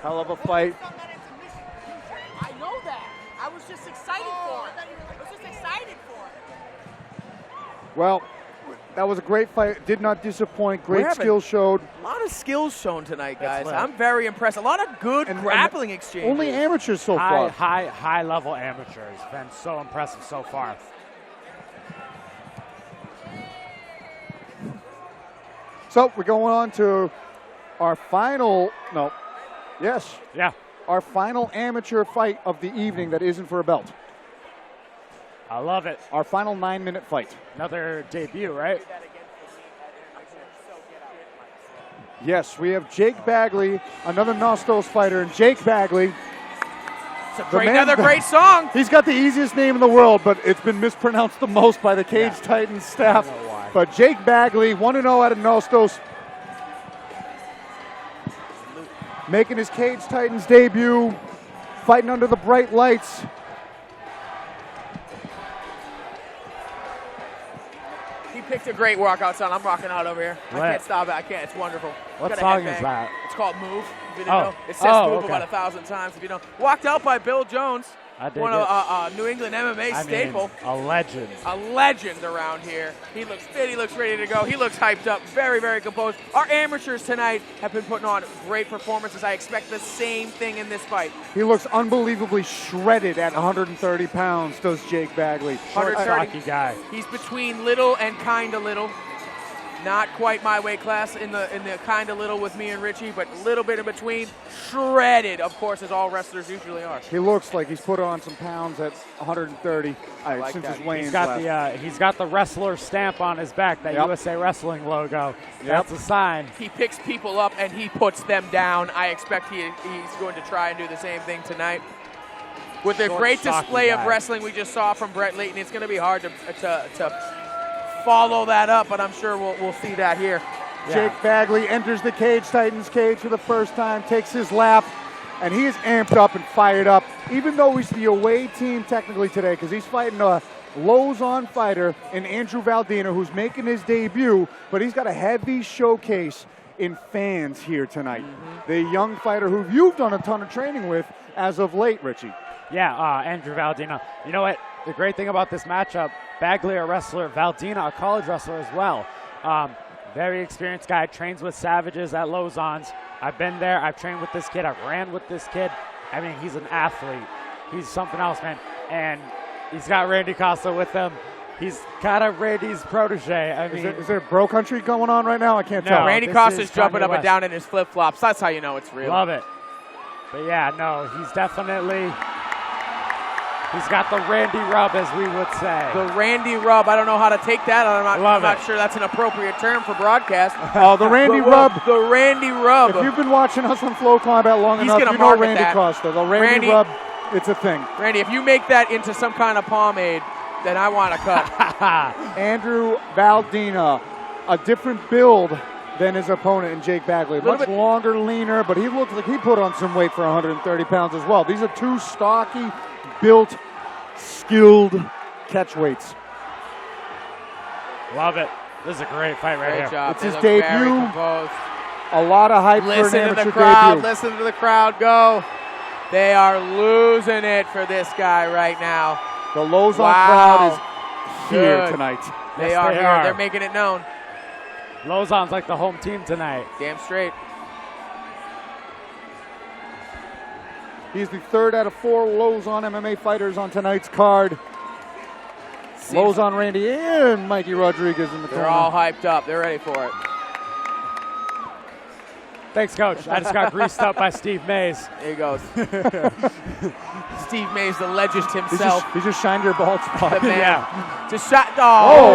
Hell of a fight. I know that. I was just excited for it. I was just excited for it. Well, that was a great fight. Did not disappoint. Great skills showed. A lot of skills shown tonight, guys. I'm very impressed. A lot of good grappling exchanges. Only amateurs so far. High level amateurs. Been so impressive so far. So we're going on to our final, our final amateur fight of the evening that isn't for a belt. I love it. Our final 9-minute fight. Another debut, right? Yes, we have Jake Bagley, another Nostos fighter, and Jake Bagley. Another great song. He's got the easiest name in the world, but it's been mispronounced the most by the Cage Titans staff. I don't know why. But Jake Bagley, 1-0 out of Nostos, making his Cage Titans debut, fighting under the bright lights. He picked a great walkout song. I'm rocking out over here. I can't stop it. I can't. It's wonderful. What song is that? It's called Move. If you didn't know. It says Move about 1,000 times. If you don't. Walked out by Bill Jones. One of New England MMA staple. A legend. A legend around here. He looks fit. He looks ready to go. He looks hyped up. Very, very composed. Our amateurs tonight have been putting on great performances. I expect the same thing in this fight. He looks unbelievably shredded at 130 pounds, does Jake Bagley. Short, stocky guy. He's between little and kinda little. Not quite my weight class in the kinda little with me and Richie, but a little bit in between. Shredded, of course, as all wrestlers usually are. He looks like he's put on some pounds at 130 since his weigh-ins last. He's got the wrestler stamp on his back, that USA Wrestling logo. That's a sign. He picks people up and he puts them down. I expect he's going to try and do the same thing tonight. With the great display of wrestling we just saw from Brett Layton, it's going to be hard to follow that up, but I'm sure we'll see that here. Jake Bagley enters the Cage Titans cage for the first time, takes his lap, and he is amped up and fired up, even though he's the away team technically today, because he's fighting a Lausanne fighter in Andrew Valdina, who's making his debut, but he's got a heavy showcase in fans here tonight. The young fighter who you've done a ton of training with as of late, Richie. Yeah, Andrew Valdina. You know what? The great thing about this matchup, Bagley a wrestler, Valdina a college wrestler as well. Very experienced guy, trains with Savages at Lausanne's. I've been there. I've trained with this kid. I've ran with this kid. I mean, he's an athlete. He's something else, man. And he's got Randy Costa with him. He's kind of Randy's protege. I mean, is there bro country going on right now? I can't tell. Randy Costa's jumping up and down in his flip-flops. That's how you know it's real. Love it. But yeah, no, he's definitely... He's got the Randy rub, as we would say. The Randy rub. I don't know how to take that. I'm not sure that's an appropriate term for broadcast. Oh, the Randy rub. The Randy rub. If you've been watching us on Flow Combat long enough, you know Randy Costa. The Randy rub, it's a thing. Randy, if you make that into some kind of pomade, then I want to cut. Andrew Valdina, a different build than his opponent in Jake Bagley. Much longer, leaner, but he looks like he put on some weight for 130 pounds as well. These are two stocky, built, skilled catchweights. Love it. This is a great fight right here. Job. It's his debut. A lot of hype for an amateur debut. Listen to the crowd go. They are losing it for this guy right now. The Lausanne crowd is here tonight. They are here. They're making it known. Lausanne's like the home team tonight. Damn straight. He's the third out of 4 Lausanne MMA fighters on tonight's card. Lausanne, Randy, and Mikey Rodriguez in the corner. They're all hyped up. They're ready for it. Thanks, Coach. I just got greased up by Steve Mays. There he goes. Steve Mays, the legend himself. He just shined your bald spot. The man. Yeah. Just shot.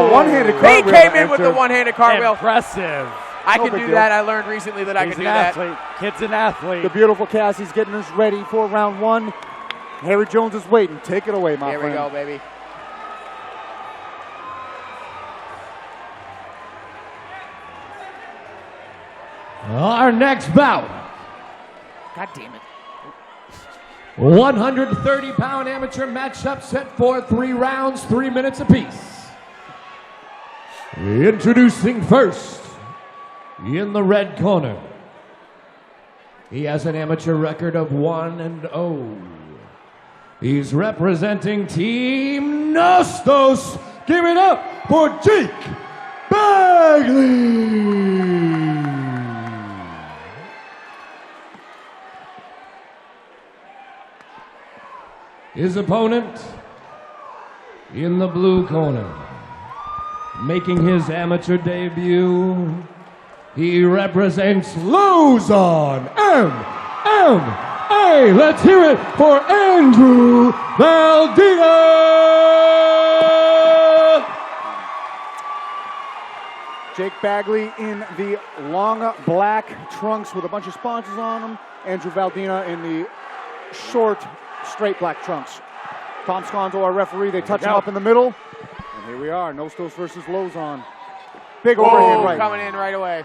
One-handed cartwheel. He came in with the one-handed cartwheel. Impressive. I can do that. I learned recently that I can do that. Kid's an athlete. The beautiful Cassie's getting us ready for round 1. Harry Jones is waiting. Take it away, my friend. Here we go, baby. Our next bout. God damn it. 130-pound amateur matchup set for 3 rounds, 3 minutes apiece. Introducing first, in the red corner, He has an amateur record of 1-0. He's representing Team Nostos. Give it up for Jake Bagley. His opponent in the blue corner, making his amateur debut, he represents Luzon MMA. Let's hear it for Andrew Valdina. Jake Bagley in the long black trunks with a bunch of sponsors on them. Andrew Valdina in the short, straight black trunks. Tom Sconzo, our referee, they touch him up in the middle. And here we are, Nostos versus Luzon. Big overhand right. Coming in right away.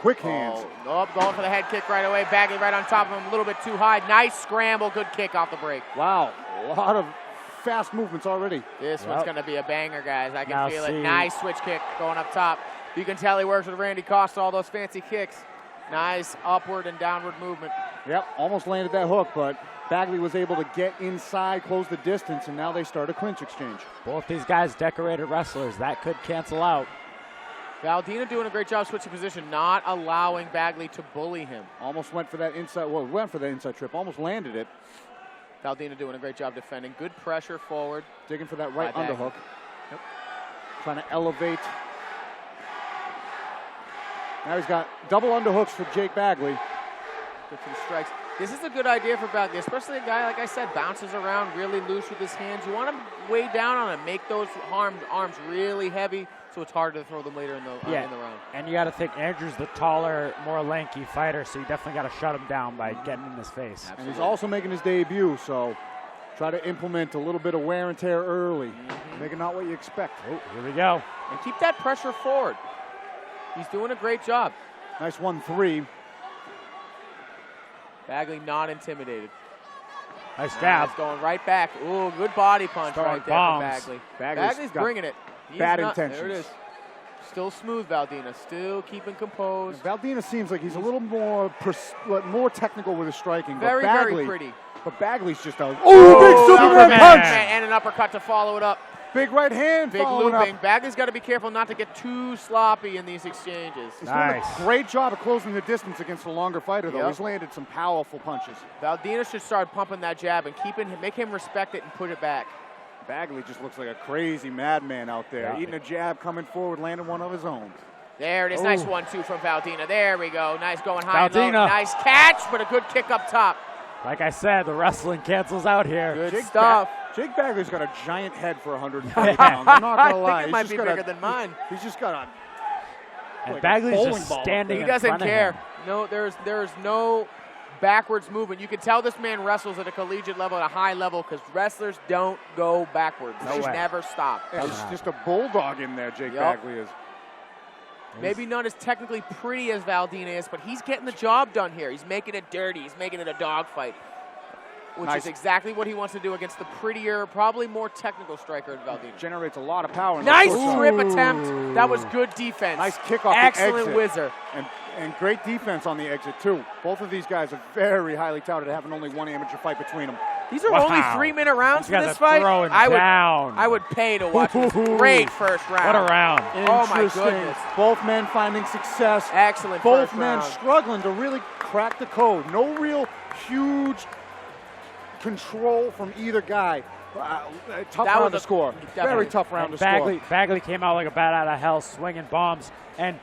Quick hands. Nope, going for the head kick right away. Bagley right on top of him, a little bit too high. Nice scramble, good kick off the break. Wow, a lot of fast movements already. This one's going to be a banger, guys. I can feel it. Nice switch kick going up top. You can tell he works with Randy Costa, all those fancy kicks. Nice upward and downward movement. Yep, almost landed that hook, but Bagley was able to get inside, close the distance, and now they start a clinch exchange. Both these guys decorated wrestlers. That could cancel out. Valdina doing a great job switching position, not allowing Bagley to bully him. Almost went for that inside, well, went for that inside trip, almost landed it. Valdina doing a great job defending. Good pressure forward. Digging for that right underhook. Yep. Trying to elevate. Now he's got double underhooks for Jake Bagley. Good some strikes. This is a good idea for Bagley, especially a guy, like I said, bounces around really loose with his hands. You want him way down on him, make those arms really heavy, so it's hard to throw them later in the round. And you got to think Andrew's the taller, more lanky fighter, so you definitely got to shut him down by getting in his face. Absolutely. And he's also making his debut, so try to implement a little bit of wear and tear early. Make it not what you expect. Oh, here we go. And keep that pressure forward. He's doing a great job. Nice 1-3. Bagley not intimidated. Nice jab. Going right back. Ooh, good body punch right there from Bagley. Bagley's bringing it. Bad intentions. There it is. Still smooth, Valdina. Still keeping composed. Valdina seems like he's a little more technical with his striking. Very, but Bagley, very pretty. But Bagley's just a big Superman punch. And an uppercut to follow it up. Big right hand. Big looping. Bagley's got to be careful not to get too sloppy in these exchanges. He's doing a great job of closing the distance against a longer fighter, though. He's landed some powerful punches. Valdina should start pumping that jab and make him respect it and put it back. Bagley just looks like a crazy madman out there. Eating a jab, coming forward, landing one of his own. There it is. Nice 1-2 from Valdina. There we go. Nice going high and low. Nice catch, but a good kick up top. Like I said, the wrestling cancels out here. Good stuff. Jake Bagley's got a giant head for 140 pounds. I'm not going to lie. I think it might be bigger than mine. He's just got a and Bagley's just standing. He doesn't care. No, there's no backwards movement. You can tell this man wrestles at a collegiate level, at a high level, because wrestlers don't go backwards. They never stop. It's just a bulldog in there, Jake Bagley is. Maybe not as technically pretty as Valdina is, but he's getting the job done here. He's making it dirty. He's making it a dogfight, which is exactly what he wants to do against the prettier, probably more technical striker in Valdina. Generates a lot of power. Nice strip attempt. That was good defense. Nice kick off Excellent the exit. whizzer. And great defense on the exit, too. Both of these guys are very highly touted, having only one amateur fight between them. These are only 3-minute rounds for this fight. I would pay to watch this great first round. What a round. Oh, my goodness. Both men finding success. Excellent Both first men round. struggling to really crack the code. No real huge control from either guy. Tough round to score. Very tough round to score. Bagley came out like a bat out of hell, swinging bombs. And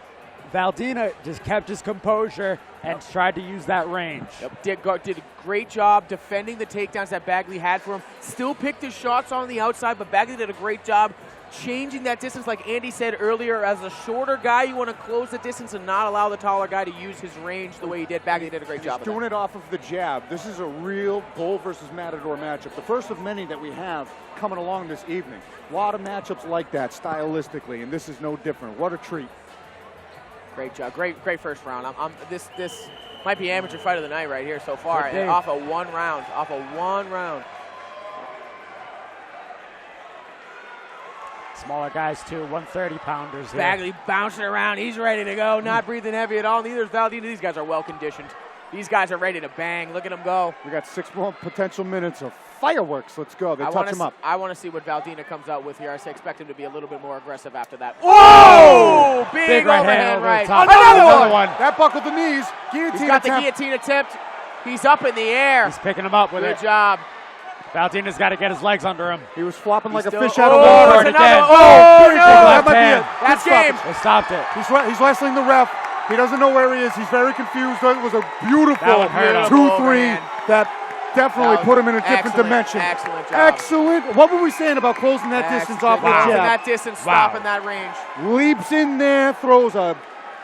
Valdina just kept his composure and tried to use that range. Did a great job defending the takedowns that Bagley had for him. Still picked his shots on the outside, but Bagley did a great job changing that distance. Like Andy said earlier, as a shorter guy, you want to close the distance and not allow the taller guy to use his range the way he did. Bagley did a great job. He's doing it off of the jab. This is a real bull versus matador matchup. The first of many that we have coming along this evening. A lot of matchups like that stylistically, and this is no different. What a treat. Great job. Great first round. This might be amateur fight of the night right here so far. Off of one round. Smaller guys, too. 130-pounders here. Bagley bouncing around. He's ready to go. Not breathing heavy at all. Neither is Valdina. These guys are well conditioned. These guys are ready to bang. Look at them go. We got 6 more potential minutes of fireworks. Let's go. They touch him up. I want to see what Valdina comes out with here. I expect him to be a little bit more aggressive after that. Oh! Big overhand right. Another one. That buckled the knees. Guillotine He's got attempt. the guillotine attempt. He's up in the air. He's picking him up with it. Good job. Valdina's got to get his legs under him. He was flopping like a still- fish out of Oh, water. there's another- again. Oh, Big no. that might be hand. it. That's Good game. stoppage. They stopped it. He's wrestling the ref. He doesn't know where he is. He's very confused. It was a beautiful That one hurt him. 2-3 Man. that definitely That was put him in a different excellent, dimension. excellent job. Excellent. What were we saying about closing that distance off the Closing jab? that distance, Wow. stopping that range. Leaps in there, throws a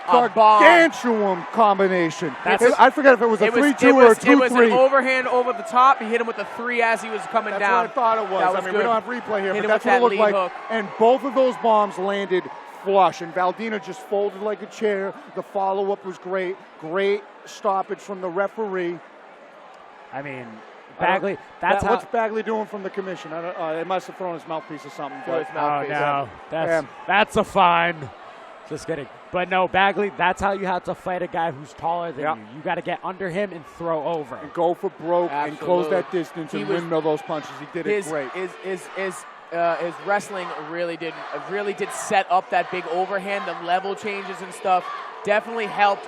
bomb. gargantuan combination. I forget if it was a 3-2 or a 2-3. It was an overhand over the top. He hit him with a 3 as he was coming That's down. what I thought it was. That I was mean, good. we don't have replay here, Hit but him that's with what it that looked lead like. hook. And both of those bombs landed flush, and Valdina just folded like a chair. The follow-up was great. Great stoppage from the referee. I mean, Bagley, that's how. What's Bagley doing from the commission? I don't, they must have thrown his mouthpiece or something. Throw his But mouthpiece. Oh, no. That's a fine. Just kidding. But no, Bagley, that's how you have to fight a guy who's taller than you. You got to get under him and throw over. And go for broke and close Absolutely. that distance and windmill those punches. He did it great. His wrestling really did set up that big overhand, the level changes and stuff. Definitely helped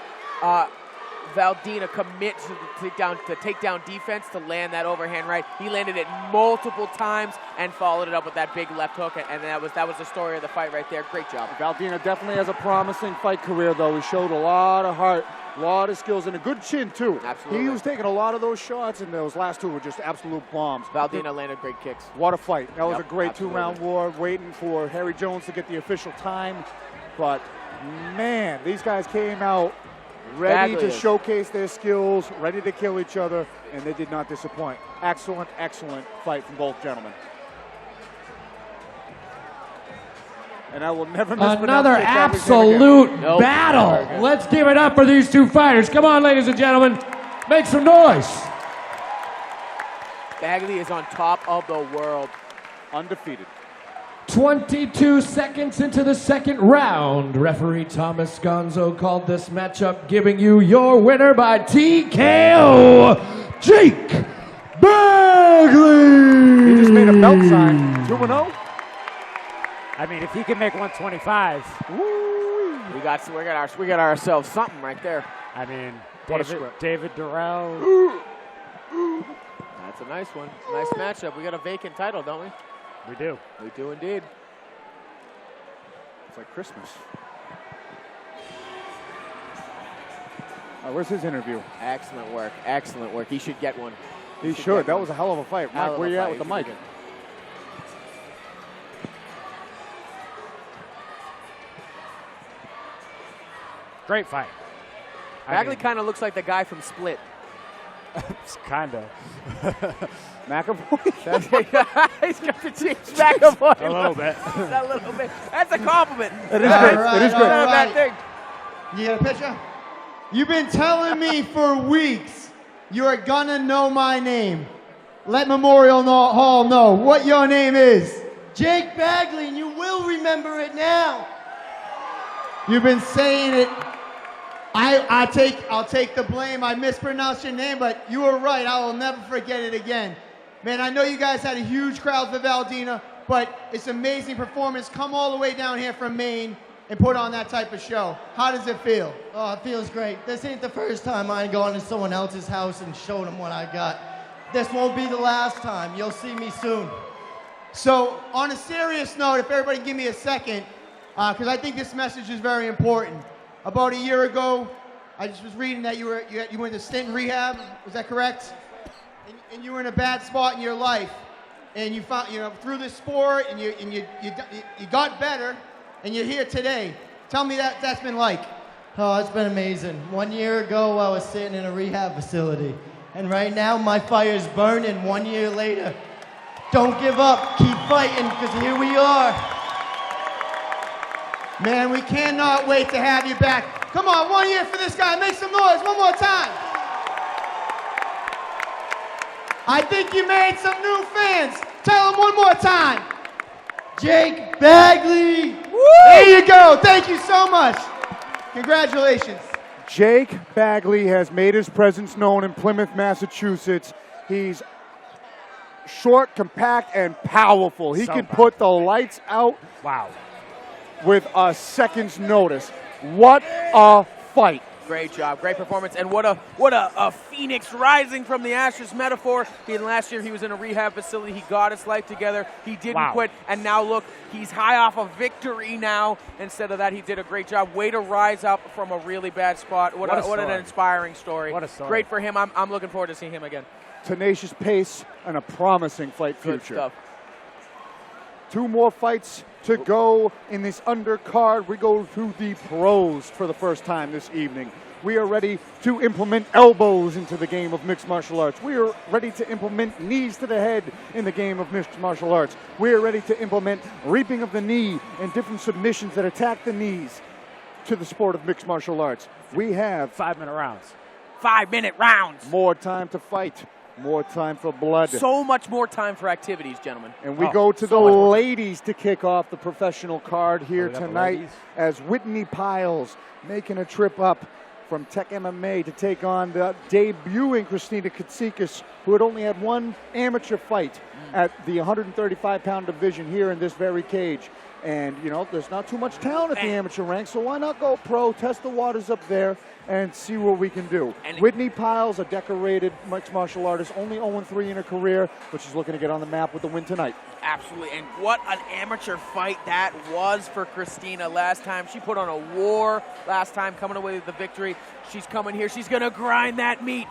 Valdina commit to the takedown defense to land that overhand right. He landed it multiple times and followed it up with that big left hook, and that was the story of the fight right there. Great job. Valdina definitely has a promising fight career, though. He showed a lot of heart, a lot of skills, and a good chin, too. Absolutely. He was taking a lot of those shots, and those last 2 were just absolute bombs. Valdina landed great kicks. What a fight. That was Yep, a great absolutely. 2-round war, waiting for Harry Jones to get the official time. But, man, these guys came out ready to showcase their skills, ready to kill each other, and they did not disappoint. Excellent, excellent fight from both gentlemen. And I will never miss Another absolute battle. Let's give it up for these two fighters. Come on, ladies and gentlemen. Make some noise. Bagley is on top of the world. Undefeated. 22 seconds into the second round. Referee Thomas Gonzo called this matchup, giving you your winner by TKO, Jake Bagley. He just made a belt sign. 2-0. I mean, if he can make 125. We got ourselves something right there. I mean, What a script. David Durrell. That's a nice one. Nice matchup. We got a vacant title, don't we? We do. We do indeed. It's like Christmas. Where's his interview? Excellent work. Excellent work. He should get one. He should. That was a hell of a fight. Hell Mike, of where a you at fight. with the mic? Great fight. Bagley kind of looks like the guy from Split. Kind of. McAvoy? He's got the James McAvoy. A little bit. A little bit. That's a compliment. It is great. right, It is all great. Not a bad thing. You got a picture? You've been telling me for weeks you're gonna know my name. Let Memorial Hall know what your name is. Jake Bagley, and you will remember it now. You've been saying it. I'll take the blame. I mispronounced your name, but you were right. I will never forget it again. Man, I know you guys had a huge crowd for Valdina, but it's an amazing performance. Come all the way down here from Maine and put on that type of show. How does it feel? Oh, it feels great. This ain't the first time I gone to someone else's house and showed them what I got. This won't be the last time. You'll see me soon. So, on a serious note, if everybody give me a second, because I think this message is very important. About a year ago, I just was reading that you went to stint in rehab. Was that correct? And you were in a bad spot in your life, and you found, through this sport, and you got better, and you're here today. Tell me that's been like. Oh, it's been amazing. 1 year ago, I was sitting in a rehab facility. And right now, my fire's burning 1 year later. Don't give up. Keep fighting, because here we are. Man, we cannot wait to have you back. Come on, 1 year for this guy. Make some noise one more time. I think you made some new fans. Tell them one more time. Jake Bagley! There you go. Thank you so much. Congratulations. Jake Bagley has made his presence known in Plymouth, Massachusetts. He's short, compact, and powerful. He can put the lights out with a second's notice. What a fight. Great job, great performance, and what a phoenix rising from the ashes metaphor. Last year he was in a rehab facility. He got his life together. He didn't quit, and now look, he's high off of victory now. Instead of that, he did a great job. Way to rise up from a really bad spot. What an inspiring story. What a story. Great for him. I'm looking forward to seeing him again. Tenacious pace and a promising fight Good future. stuff. 2 more fights to go in this undercard. We go to the pros for the first time this evening. We are ready to implement elbows into the game of mixed martial arts. We are ready to implement knees to the head in the game of mixed martial arts. We are ready to implement reaping of the knee and different submissions that attack the knees to the sport of mixed martial arts. We have 5-minute rounds. 5-minute rounds. more time to fight, more time for blood. So much more time for activities, gentlemen. And we go to the ladies to kick off the professional card here tonight as Whitney Piles making a trip up from Tech MMA to take on the debuting Christina Katsikas, who had only had 1 amateur fight at the 135-pound division here in this very cage. And, you know, there's not too much talent at the amateur rank, so why not go pro, test the waters up there, and see what we can do. Whitney Piles, a decorated mixed martial artist, only 0-3 in her career, but she's looking to get on the map with the win tonight. Absolutely, and what an amateur fight that was for Christina last time. She put on a war last time, coming away with the victory. She's coming here. She's going to grind that meat.